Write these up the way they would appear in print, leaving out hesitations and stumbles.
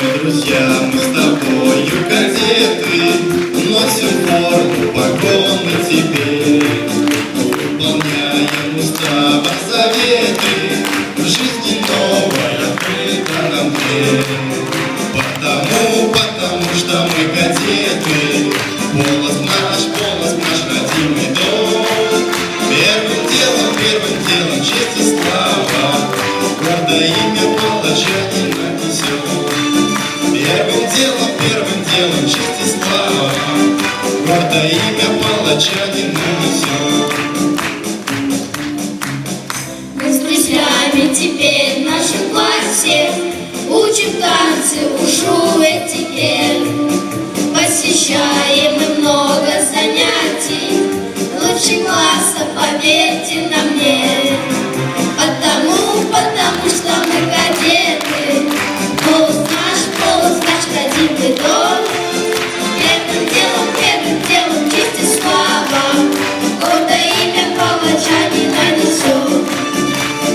друзья, мы с тобою кадеты, носим форму, погоны теперь, выполняем устава заветы, в жизни новая открыта нам дверь. Потому что мы кадеты, голос наш родимый дом. Первым делом честь и слава, гордое имя палачанина несем. Первым делом честь и слава, гордое имя палачанина несем. Мы с друзьями теперь в нашем классе учим танцы, ушу этикет. Посещаем мы много занятий, лучший класса, поверьте на мне. Потому что мы кадеты, голос наш родимый дом. Первым делом честь и слава, гордое имя палачанина несем.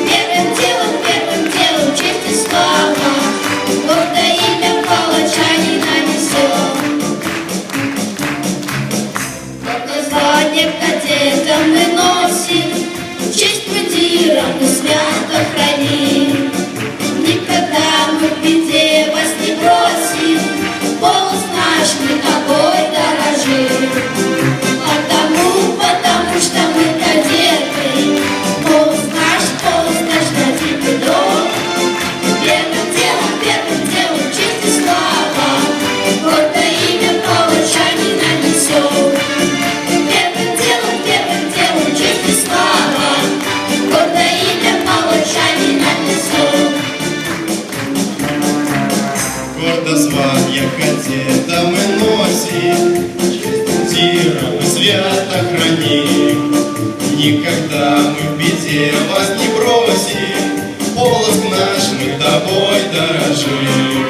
Первым делом честь и слава, гордое имя палачанина несем. Гордое звание кадета мы носим, честь мундира мы свято храним. Никогда мы в беде вас не бросим, голос наш мы тобой дорожим. Потому что мы кадеты, голос наш родимый дом. Первым делом честь и слава, гордое имя палачанина несем. Первым делом честь и слава, гордое имя палачанина несем. Гордо звание кадета мы носим, мундира мы свято храним. Никогда мы в беде вас не бросим, полоск наш мы тобой дорожим.